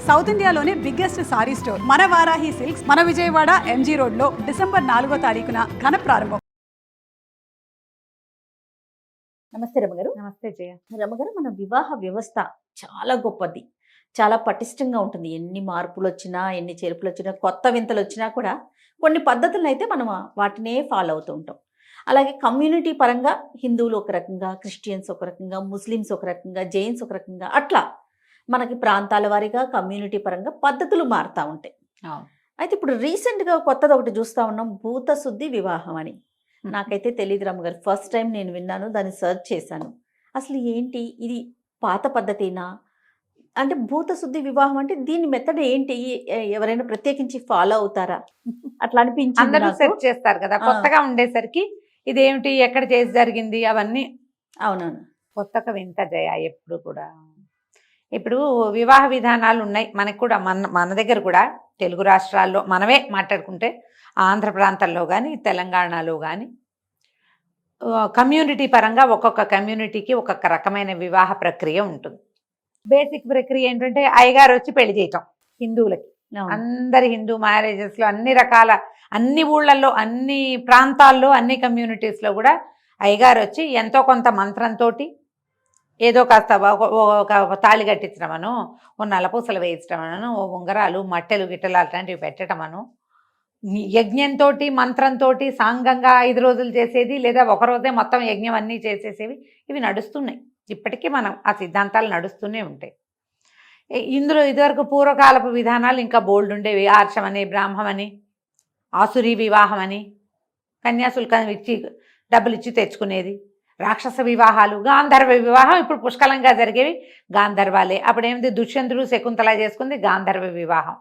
South ఇండియాలోనే biggest sorry store మన Varahi silks మన విజయవాడ ఎంజీ రోడ్ లో డిసెంబర్ 4వ తారీఖున ఘన ప్రారంభం. నమస్తే రమగారు. నమస్తే జయ. రమగారు, మన వివాహ వ్యవస్థ చాలా గొప్పది, చాలా పటిష్టంగా ఉంటుంది. ఎన్ని మార్పులు వచ్చినా, ఎన్ని చేర్పులు వచ్చినా, కొత్త వింతలు వచ్చినా కూడా కొన్ని పద్ధతులను అయితే మనం వాటినే ఫాలో అవుతూ ఉంటాం. అలాగే కమ్యూనిటీ పరంగా హిందువులు ఒక రకంగా, క్రిస్టియన్స్ ఒక రకంగా, ముస్లిమ్స్ ఒక రకంగా, జైన్స్ ఒక రకంగా, అట్లా మనకి ప్రాంతాల వారీగా కమ్యూనిటీ పరంగా పద్ధతులు మారుతూ ఉంటాయి. అయితే ఇప్పుడు రీసెంట్గా కొత్తది ఒకటి చూస్తూ ఉన్నాం, భూత శుద్ధి వివాహం అని. నాకైతే తెలియదు రమ్మగారు, ఫస్ట్ టైం నేను విన్నాను, దాన్ని సెర్చ్ చేశాను. అసలు ఏంటి ఇది, పాత పద్ధతేనా? అంటే భూత శుద్ధి వివాహం అంటే దీని మెథడ్ ఏంటి? ఎవరైనా ప్రత్యేకించి ఫాలో అవుతారా? అట్లా అనిపించింది. అందరూ సెర్చ్ చేస్తారు కదా, కొత్తగా ఉండేసరికి ఇదేమిటి, ఎక్కడ చేసి జరిగింది అవన్నీ. అవునవును, కొత్తగా వింత జయ. ఎప్పుడు కూడా ఇప్పుడు వివాహ విధానాలు ఉన్నాయి మనకు కూడా, మన దగ్గర కూడా తెలుగు రాష్ట్రాల్లో మనమే మాట్లాడుకుంటే, ఆంధ్ర ప్రాంతాల్లో కానీ తెలంగాణలో కానీ కమ్యూనిటీ పరంగా ఒక్కొక్క కమ్యూనిటీకి ఒక్కొక్క రకమైన వివాహ ప్రక్రియ ఉంటుంది. బేసిక్ ప్రక్రియ ఏంటంటే అయ్యగారు వచ్చి పెళ్లి చేయటం. హిందువులకి అందరి హిందూ మ్యారేజెస్లో అన్ని రకాల, అన్ని ఊళ్ళల్లో, అన్ని ప్రాంతాల్లో, అన్ని కమ్యూనిటీస్లో కూడా అయ్యగారు వచ్చి ఎంతో కొంత మంత్రంతో ఏదో కాస్త ఒక తాళి కట్టించడమను, ఓ నలపూసలు వేయించడమను, ఓ ఉంగరాలు మట్టెలు గిట్టెలు అట్లాంటివి పెట్టడమను, యజ్ఞంతో మంత్రంతో సాంగంగా 5 రోజులు చేసేది, లేదా ఒకరోజే మొత్తం యజ్ఞం అన్నీ చేసేసేవి, ఇవి నడుస్తున్నాయి. ఇప్పటికీ మనం ఆ సిద్ధాంతాలు నడుస్తూనే ఉంటాయి. ఇందులో ఇదివరకు పూర్వకాలపు విధానాలు ఇంకా బోల్డ్ ఉండేవి. ఆర్షమని, బ్రాహ్మమని, ఆసురీ వివాహం అని, కన్యాశుల్కం ఇచ్చి డబ్బులు ఇచ్చి తెచ్చుకునేది, రాక్షస వివాహాలు, గాంధర్వ వివాహం ఇప్పుడు పుష్కలంగా జరిగేవి గాంధర్వాలే. అప్పుడేమిటి, దుష్యంతుడు శకుంతల చేసుకుంది గాంధర్వ వివాహం.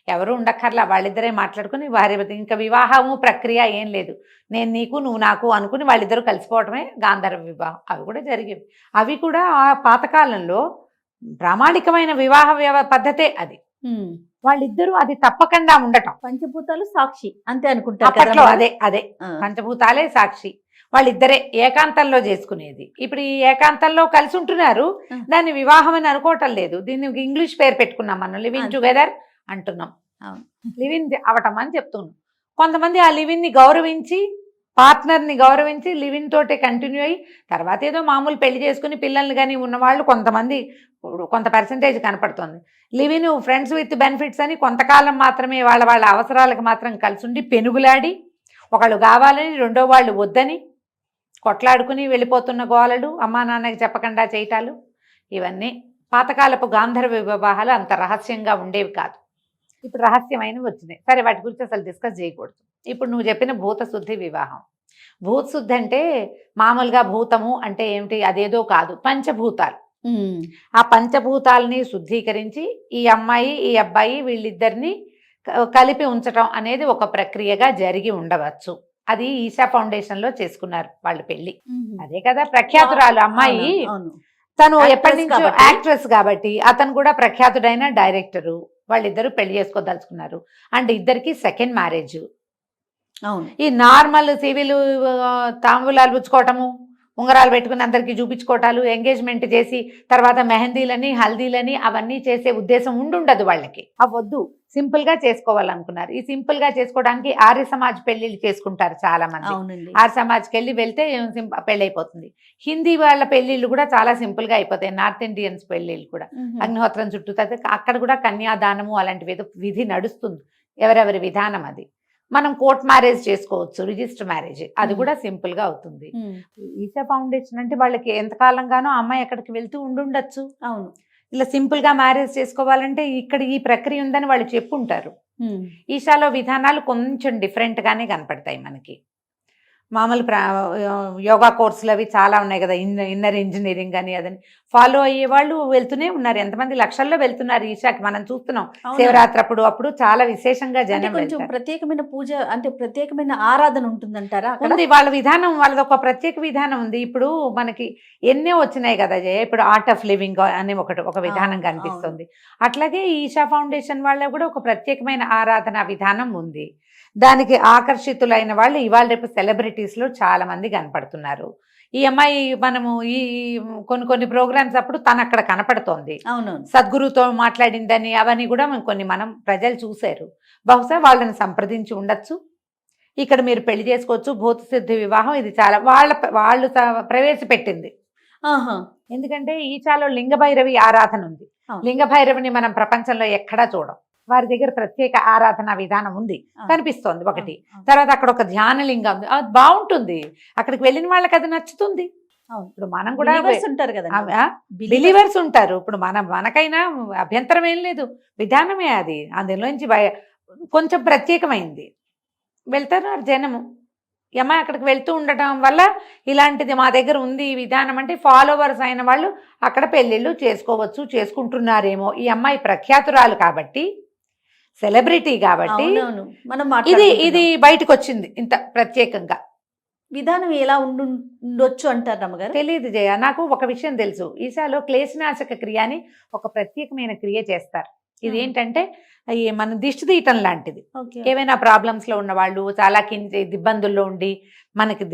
ఎవరు ఉండక్కర్లా, వాళ్ళిద్దరే మాట్లాడుకుని వారి ఇంకా వివాహము ప్రక్రియ ఏం లేదు, నేను నీకు నువ్వు నాకు అనుకుని వాళ్ళిద్దరూ కలిసిపోవటమే గాంధర్వ వివాహం. అవి కూడా జరిగేవి. అవి కూడా ఆ పాతకాలంలో ప్రామాణికమైన వివాహ పద్ధతే అది. వాళ్ళిద్దరూ అది తప్పకుండా ఉండటం. పంచభూతాలు సాక్షి అంతే అనుకుంటారు అప్పట్లో. అదే పంచభూతాలే సాక్షి. వాళ్ళిద్దరే ఏకాంతంలో చేసుకునేది. ఇప్పుడు ఈ ఏకాంతంలో కలిసి ఉంటున్నారు, దాన్ని వివాహం అని అనుకోవటం లేదు. దీన్ని ఇంగ్లీష్ పేరు పెట్టుకున్నాం మనం, లివింగ్ టుగెదర్ అంటున్నాం. లివిన్ అవటం అని చెప్తున్నాం. కొంతమంది ఆ లివిన్ని గౌరవించి, పార్ట్నర్ని గౌరవించి లివిన్ తోటే కంటిన్యూ అయ్యి తర్వాత ఏదో మామూలు పెళ్లి చేసుకుని పిల్లల్ని కానీ ఉన్నవాళ్ళు కొంతమంది, కొంత పర్సంటేజ్ కనపడుతుంది. లివిన్ ఫ్రెండ్స్ విత్ బెనిఫిట్స్ అని కొంతకాలం మాత్రమే వాళ్ళ అవసరాలకు మాత్రం కలిసి ఉండి పెనుగులాడి, ఒకళ్ళు కావాలని రెండో వాళ్ళు వద్దని కొట్లాడుకుని వెళ్ళిపోతున్న గోలలు, అమ్మా నాన్నకి చెప్పకుండా చేయటాలు, ఇవన్నీ పాతకాలపు గాంధర్వ వివాహాలు అంత రహస్యంగా ఉండేవి కాదు. ఇప్పుడు రహస్యమైనవి వచ్చినాయి. సరే, వాటి గురించి అసలు డిస్కస్ చేయకూడదు. ఇప్పుడు నువ్వు చెప్పిన భూత శుద్ధి వివాహం. భూత శుద్ధి అంటే మామూలుగా భూతము అంటే ఏమిటి, అదేదో కాదు, పంచభూతాలు. ఆ పంచభూతాలని శుద్ధీకరించి ఈ అమ్మాయి ఈ అబ్బాయి వీళ్ళిద్దరిని కలిపి ఉంచటం అనేది ఒక ప్రక్రియగా జరిగి ఉండవచ్చు. అది ఈశా ఫౌండేషన్ లో చేసుకున్నారు వాళ్ళు పెళ్లి. అదే కదా ప్రఖ్యాతురాలు అమ్మాయి. తను ఎప్పటి నుంచో యాక్ట్రెస్ కాబట్టి అతను కూడా ప్రఖ్యాతుడైన డైరెక్టరు. వాళ్ళిద్దరూ పెళ్లి చేసుకోదలుచుకున్నారు. అండ్ ఇద్దరికి సెకండ్ మ్యారేజ్. ఈ నార్మల్ సివిల్ తాంబూలాలు పుచ్చుకోవటము, ఉంగరాలు పెట్టుకుని అందరికీ చూపించుకోవటాలు, ఎంగేజ్మెంట్ చేసి తర్వాత మెహందీలని హల్దీలని అవన్నీ చేసే ఉద్దేశం ఉండుండదు వాళ్ళకి. అవద్దు, సింపుల్గా చేసుకోవాలనుకున్నారు. ఈ సింపుల్గా చేసుకోవడానికి ఆర్య సమాజ్ పెళ్లిళ్ళు చేసుకుంటారు చాలా మంది. ఆర్య సమాజ్కి వెళ్తే పెళ్ళి అయిపోతుంది. హిందీ వాళ్ళ పెళ్లిళ్ళు కూడా చాలా సింపుల్గా అయిపోతాయి. నార్త్ ఇండియన్స్ పెళ్లిళ్ళు కూడా అగ్నిహోత్రం చుట్టూ, అక్కడ కూడా కన్యాదానము అలాంటివి ఏదో విధి నడుస్తుంది. ఎవరెవరి విధానం అది. మనం కోర్ట్ మ్యారేజ్ చేసుకోవచ్చు, రిజిస్టర్ మ్యారేజ్, అది కూడా సింపుల్ గా అవుతుంది. ఈశా ఫౌండేషన్ అంటే వాళ్ళకి ఎంతకాలంగానో అమ్మాయి ఎక్కడికి వెళ్తూ ఉండుండొచ్చు. అవును, ఇలా సింపుల్ గా మ్యారేజ్ చేసుకోవాలంటే ఇక్కడ ఈ ప్రక్రియ ఉందని వాళ్ళు చెప్పుంటారు. ఈశాలో విధానాలు కొంచెం డిఫరెంట్ గానే కనపడతాయి మనకి. మామూలు యోగా కోర్సులు అవి చాలా ఉన్నాయి కదా, ఇన్నర్ ఇంజనీరింగ్ అని అదని ఫాలో అయ్యే వాళ్ళు వెళ్తూనే ఉన్నారు. ఎంతమంది లక్షల్లో వెళ్తున్నారు ఈశాకి, మనం చూస్తున్నాం. శివరాత్రి అప్పుడు చాలా విశేషంగా జనం. కొంచెం ప్రత్యేకమైన పూజ అంటే ప్రత్యేకమైన ఆరాధన ఉంటుందంటారా? ఉంది, వాళ్ళ విధానం, వాళ్ళది ఒక ప్రత్యేక విధానం ఉంది. ఇప్పుడు మనకి ఎన్నో వచ్చినాయి కదా జయ, ఇప్పుడు ఆర్ట్ ఆఫ్ లివింగ్ అని ఒక విధానం కనిపిస్తుంది. అట్లాగే ఈశా ఫౌండేషన్ వాళ్ళ కూడా ఒక ప్రత్యేకమైన ఆరాధన విధానం ఉంది. దానికి ఆకర్షితులైన వాళ్ళు ఇవాళ రేపు సెలబ్రిటీస్లో చాలా మంది కనపడుతున్నారు. ఈ అమ్మాయి మనము ఈ కొన్ని ప్రోగ్రామ్స్ అప్పుడు తను అక్కడ కనపడుతోంది, అవునవును. సద్గురుతో మాట్లాడిందని అవన్నీ కూడా మనం ప్రజలు చూశారు. బహుశా వాళ్ళని సంప్రదించి ఉండొచ్చు. ఇక్కడ మీరు పెళ్లి చేసుకోవచ్చు, భూత సిద్ధి వివాహం ఇది చాలా వాళ్ళు ప్రవేశపెట్టింది. ఆహా. ఎందుకంటే ఈచాలో లింగ భైరవి ఆరాధన ఉంది. అవును. లింగ భైరవిని మనం ప్రపంచంలో ఎక్కడా చూడం. వారి దగ్గర ప్రత్యేక ఆరాధన విధానం ఉంది, కనిపిస్తోంది ఒకటి. తర్వాత అక్కడ ఒక ధ్యాన లింగం ఉంది, అది బాగుంటుంది. అక్కడికి వెళ్ళిన వాళ్ళకి అది నచ్చుతుంది. ఇప్పుడు మనం కూడా ఉంటారు కదా, బిలీవర్స్ ఉంటారు. ఇప్పుడు మనకైనా అభ్యంతరం ఏం లేదు, విధానమే అది. అందులోంచి కొంచెం ప్రత్యేకమైంది. వెళ్తారు జనము. ఈ అమ్మాయి అక్కడికి వెళ్తూ ఉండటం వల్ల ఇలాంటిది మా దగ్గర ఉంది ఈ విధానం అంటే ఫాలోవర్స్ అయిన వాళ్ళు అక్కడ పెళ్ళిళ్ళు చేసుకోవచ్చు, చేసుకుంటున్నారేమో. ఈ అమ్మాయి ప్రఖ్యాతురాలు కాబట్టి, సెలబ్రిటీ కాబట్టి ఇది బయటకు వచ్చింది ఇంత ప్రత్యేకంగా. విధానం ఎలా ఉండొచ్చు అంటారు రమ్మగారు? తెలియదు జయ, నాకు ఒక విషయం తెలుసు. ఈశాలో క్లేశనాశక క్రియ అని ఒక ప్రత్యేకమైన క్రియ చేస్తారు. ఇది ఏంటంటే మన దిష్టి తీయటం లాంటిది. ఏవైనా ప్రాబ్లమ్స్ లో ఉన్న వాళ్ళు, చాలా ఇబ్బందుల్లో ఉండి మనకి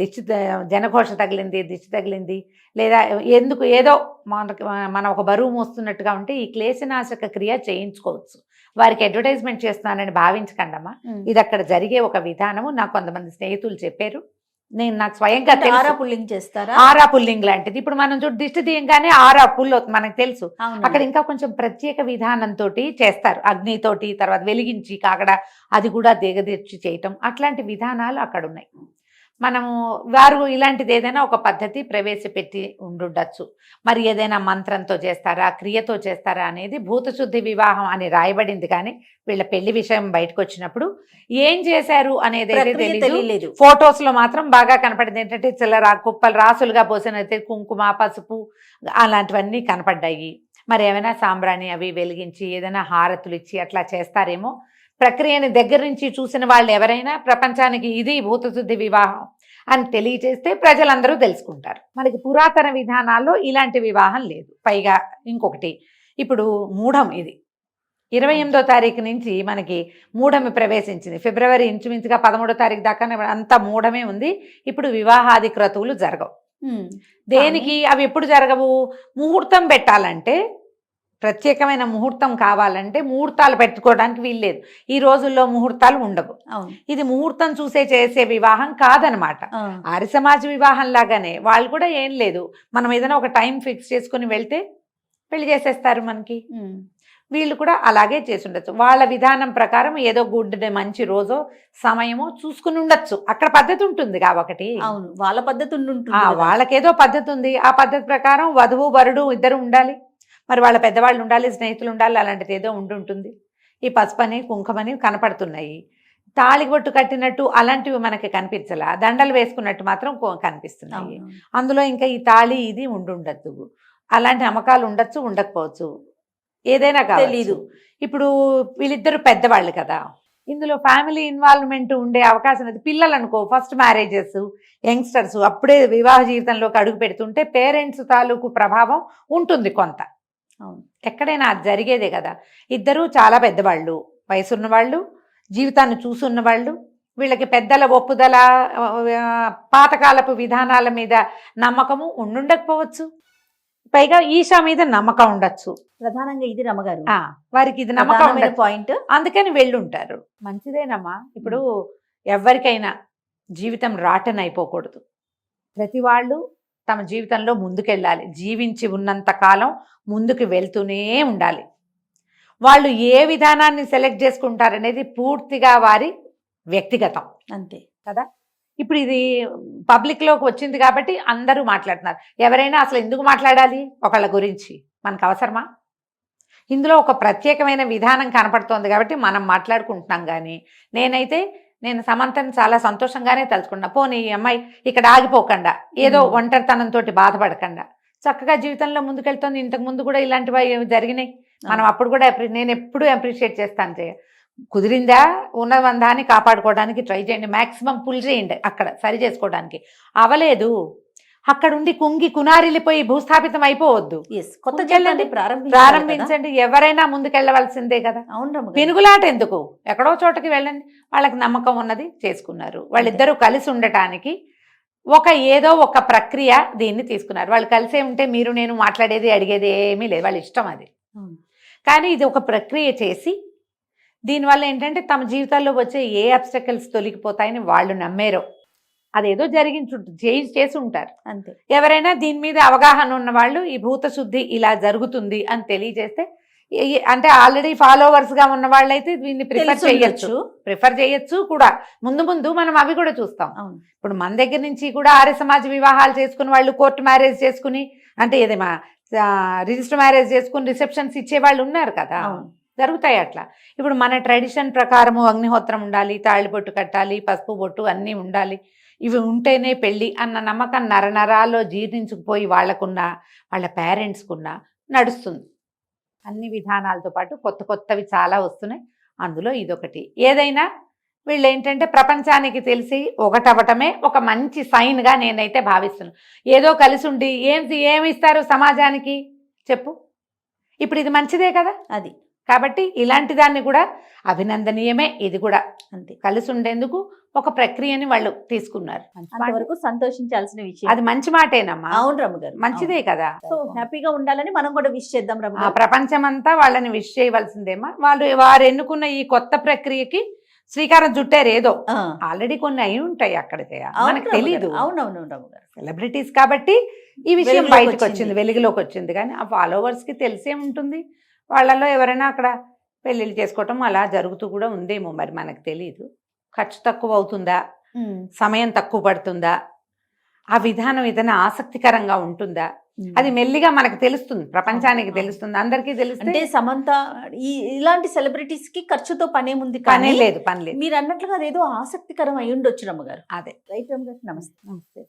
జనఘోష తగిలింది, దిష్టి తగిలింది, లేదా ఏదో మనం ఒక బరువు మోస్తున్నట్టుగా ఉంటే ఈ క్లేశనాశక క్రియ చేయించుకోవచ్చు. వారికి అడ్వర్టైజ్మెంట్ చేస్తున్నానని భావించకండమ్మా, ఇది అక్కడ జరిగే ఒక విధానము. నాకు కొంతమంది స్నేహితులు చెప్పారు, నాకు స్వయంగా ఆరా పుల్లింగ్ చేస్తారా? ఆరా పుల్లింగ్ లాంటిది. ఇప్పుడు మనం దిష్టి తీయంగానే ఆరా పుల్ మనకు తెలుసు. అక్కడ ఇంకా కొంచెం ప్రత్యేక విధానంతో చేస్తారు, అగ్నితోటి, తర్వాత వెలిగించి కాకడ అది కూడా దిగదెచ్చి చేయటం, అట్లాంటి విధానాలు అక్కడ ఉన్నాయి. మనము వారు ఇలాంటిది ఏదైనా ఒక పద్ధతి ప్రవేశపెట్టి ఉండుండొచ్చు. మరి ఏదైనా మంత్రంతో చేస్తారా, క్రియతో చేస్తారా అనేది భూతశుద్ధి వివాహం అని రాయబడింది. కానీ వీళ్ళ పెళ్లి విషయం బయటకు వచ్చినప్పుడు ఏం చేశారు అనేది తెలియలేదు. ఫొటోస్ లో మాత్రం బాగా కనపడింది ఏంటంటే చిల్లర కుప్పలు రాసులుగా పోసినైతే కుంకుమ, పసుపు అలాంటివన్నీ కనపడ్డాయి. మరి ఏమైనా సాంబ్రాణి అవి వెలిగించి ఏదైనా హారతులు ఇచ్చి అట్లా చేస్తారేమో. ప్రక్రియని దగ్గర నుంచి చూసిన వాళ్ళు ఎవరైనా ప్రపంచానికి ఇది భూతశుద్ధి వివాహం అని తెలియచేస్తే ప్రజలందరూ తెలుసుకుంటారు. మనకి పురాతన విధానాల్లో ఇలాంటి వివాహం లేదు. పైగా ఇంకొకటి, ఇప్పుడు మూఢం, ఇది 28వ తారీఖు నుంచి మనకి మూఢమి ప్రవేశించింది. ఫిబ్రవరి ఇంచుమించుగా 13వ తారీఖు దాకా అంతా మూఢమే ఉంది. ఇప్పుడు వివాహాది క్రతువులు జరగవు. దేనికి అవి ఎప్పుడు జరగవు? ముహూర్తం పెట్టాలంటే, ప్రత్యేకమైన ముహూర్తం కావాలంటే ముహూర్తాలు పెట్టుకోవడానికి వీల్లేదు. ఈ రోజుల్లో ముహూర్తాలు ఉండవు. ఇది ముహూర్తం చూసే చేసే వివాహం కాదనమాట. ఆర్య సమాజ వివాహం లాగానే వాళ్ళు కూడా ఏం లేదు, మనం ఏదైనా ఒక టైం ఫిక్స్ చేసుకుని వెళ్తే పెళ్లి చేసేస్తారు మనకి. వీళ్ళు కూడా అలాగే చేసి ఉండొచ్చు. వాళ్ళ విధానం ప్రకారం ఏదో గుడ్ డే, మంచి రోజో సమయమో చూసుకుని ఉండొచ్చు. అక్కడ పద్ధతి ఉంటుంది కాబట్టి. అవును, వాళ్ళ పద్ధతి వాళ్ళకేదో పద్ధతి ఉంది. ఆ పద్ధతి ప్రకారం వధువు వరుడు ఇద్దరు ఉండాలి. మరి వాళ్ళ పెద్దవాళ్ళు ఉండాలి, స్నేహితులు ఉండాలి, అలాంటిది ఏదో ఉంటుంటుంది. ఈ పసుపని కుంకుమని కనపడుతున్నాయి. తాళిబొట్టు కట్టినట్టు అలాంటివి మనకి కనిపించలా, దండలు వేసుకున్నట్టు మాత్రం కనిపిస్తున్నాయి. అందులో ఇంకా ఈ తాళి ఇది ఉండుండద్దు. అలాంటి నమ్మకాలు ఉండొచ్చు, ఉండకపోవచ్చు, ఏదైనా తెలీదు. ఇప్పుడు వీళ్ళిద్దరు పెద్దవాళ్ళు కదా, ఇందులో ఫ్యామిలీ ఇన్వాల్వ్మెంట్ ఉండే అవకాశం లేదు. పిల్లలు అనుకో, ఫస్ట్ మ్యారేజెస్, యంగ్స్టర్స్ అప్పుడే వివాహ జీవితంలోకి అడుగు పెడుతుంటే పేరెంట్స్ తాలూకు ప్రభావం ఉంటుంది కొంత. ఎక్కడైనా అది జరిగేదే కదా. ఇద్దరూ చాలా పెద్దవాళ్ళు, వయసున్న వాళ్ళు, జీవితాన్ని చూసున్న వాళ్ళు. వీళ్ళకి పెద్దల ఒప్పుదల, పాతకాలపు విధానాల మీద నమ్మకము ఉండుండకపోవచ్చు. పైగా ఈశా మీద నమ్మకం ఉండొచ్చు. ప్రధానంగా ఇది రమ్మగారు వారికి ఇది నమ్మకం పాయింట్, అందుకని వెళ్ళుంటారు. మంచిదేనమ్మా. ఇప్పుడు ఎవరికైనా జీవితం రాటన్ అయిపోకూడదు. ప్రతి వాళ్ళు తమ జీవితంలో ముందుకెళ్ళాలి. జీవించి ఉన్నంత కాలం ముందుకు వెళ్తూనే ఉండాలి. వాళ్ళు ఏ విధానాన్ని సెలెక్ట్ చేసుకుంటారనేది పూర్తిగా వారి వ్యక్తిగతం, అంతే కదా. ఇప్పుడు ఇది పబ్లిక్లోకి వచ్చింది కాబట్టి అందరూ మాట్లాడుతున్నారు. ఎవరైనా అసలు ఎందుకు మాట్లాడాలి ఒకళ్ళ గురించి? మనకు అవసరమా? ఇందులో ఒక ప్రత్యేకమైన విధానం కనపడుతోంది కాబట్టి మనం మాట్లాడుకుంటున్నాం. కానీ నేను సమంతని చాలా సంతోషంగానే తలుచుకున్నా. పోనీ ఈ అమ్మాయి ఇక్కడ ఆగిపోకుండా, ఏదో ఒంటరితనంతో బాధపడకుండా చక్కగా జీవితంలో ముందుకెళ్తుంది. ఇంతకు ముందు కూడా ఇలాంటివి జరిగినాయి. మనం అప్పుడు కూడా నేను ఎప్పుడూ అప్రిషియేట్ చేస్తాను. కుదిరిందా ఉన్నదాన్ని కాపాడుకోవడానికి ట్రై చేయండి, మ్యాక్సిమం పుల్ చేయండి, అక్కడ సరి చేసుకోవడానికి. అవలేదు, అక్కడుండి కుంగి కునారిల్లిపోయి భూస్థాపితం అయిపోవద్దు. ప్రారంభించండి. ఎవరైనా ముందుకెళ్ళవలసిందే కదా. పెనుగులాట ఎందుకు? ఎక్కడో చోటకి వెళ్ళండి. వాళ్ళకి నమ్మకం ఉన్నది చేసుకున్నారు. వాళ్ళిద్దరూ కలిసి ఉండటానికి ఏదో ఒక ప్రక్రియ దీన్ని తీసుకున్నారు. వాళ్ళు కలిసే ఉంటే మీరు నేను మాట్లాడేది అడిగేది ఏమీ లేదు, వాళ్ళ ఇష్టం అది. కానీ ఇది ఒక ప్రక్రియ చేసి దీనివల్ల ఏంటంటే తమ జీవితాల్లో వచ్చే ఏ అబ్స్టకల్స్ తొలగిపోతాయని వాళ్ళు నమ్మారో అదేదో చేసి ఉంటారు అంతే. ఎవరైనా దీని మీద అవగాహన ఉన్న వాళ్ళు ఈ భూత శుద్ధి ఇలా జరుగుతుంది అని తెలియజేస్తే అంటే ఆల్రెడీ ఫాలోవర్స్ గా ఉన్న వాళ్ళైతే దీన్ని ప్రిఫర్ చేయొచ్చు కూడా. ముందు మనం అవి కూడా చూస్తాం. ఇప్పుడు మన దగ్గర నుంచి కూడా ఆర్య సమాజ వివాహాలు చేసుకుని వాళ్ళు కోర్టు మ్యారేజ్ చేసుకుని అంటే ఏదేమా రిజిస్టర్ మ్యారేజ్ చేసుకుని రిసెప్షన్స్ ఇచ్చే వాళ్ళు ఉన్నారు కదా, జరుగుతాయి అట్లా. ఇప్పుడు మన ట్రెడిషన్ ప్రకారము అగ్నిహోత్రం ఉండాలి, తాళిబొట్టు కట్టాలి, పసుపు బొట్టు అన్నీ ఉండాలి, ఇవి ఉంటేనే పెళ్ళి అన్న నమ్మకం నరనరాల్లో జీర్ణించుకుపోయి వాళ్ళ పేరెంట్స్కున్న నడుస్తుంది. అన్ని విధానాలతో పాటు కొత్తవి చాలా వస్తున్నాయి, అందులో ఇదొకటి. ఏదైనా వీళ్ళు ఏంటంటే ప్రపంచానికి తెలిసి ఒకటవటమే ఒక మంచి సైన్గా నేనైతే భావిస్తున్నాను. ఏదో కలిసి ఉండి ఏమి ఇస్తారు సమాజానికి చెప్పు, ఇప్పుడు ఇది మంచిదే కదా అది. కాబట్టి ఇలాంటి దాన్ని కూడా అభినందనీయమే. ఇది కూడా అంతే, కలిసి ఉండేందుకు ఒక ప్రక్రియని వాళ్ళు తీసుకున్నారు. అంతవరకు సంతోషించాల్సిన విషయం. అది మంచి మాటేనమ్మా. అవును రమ్మ గారు, మంచిదే కదా. సో హ్యాపీగా ఉండాలని మనం కూడా విష్ చేద్దాం రమ్మ గారు. ప్రపంచం అంతా వాళ్ళని విష్ చేయవలసిందేమా. వారు ఎన్నుకున్న ఈ కొత్త ప్రక్రియకి శ్రీకారం చుట్టారు. ఏదో ఆల్రెడీ కొన్ని అయి ఉంటాయి అక్కడితే, మనకు తెలియదు. అవునవును రమ్మ గారు, సెలబ్రిటీస్ కాబట్టి ఈ విషయం బయటకు వచ్చింది, వెలుగులోకి వచ్చింది. కానీ ఆ ఫాలోవర్స్ కి తెలిసే ఉంటుంది. వాళ్ళలో ఎవరైనా అక్కడ పెళ్ళిళ్ళు చేసుకోవటం అలా జరుగుతూ కూడా ఉందేమో, మరి మనకు తెలియదు. ఖర్చు తక్కువ అవుతుందా, సమయం తక్కువ పడుతుందా, ఆ విధానం ఏదైనా ఆసక్తికరంగా ఉంటుందా, అది మెల్లిగా మనకు తెలుస్తుంది, ప్రపంచానికి తెలుస్తుంది, అందరికీ తెలుస్తుంది. అంటే సమంత ఇలాంటి సెలబ్రిటీస్ కి ఖర్చుతో పనేముంది, పని లేదు. మీరు అన్నట్లుగా అదేదో ఆసక్తికరం అయి ఉండొచ్చు రమ్మ గారు. అదే రైట్ రమ్మ గారు, నమస్తే. నమస్తే.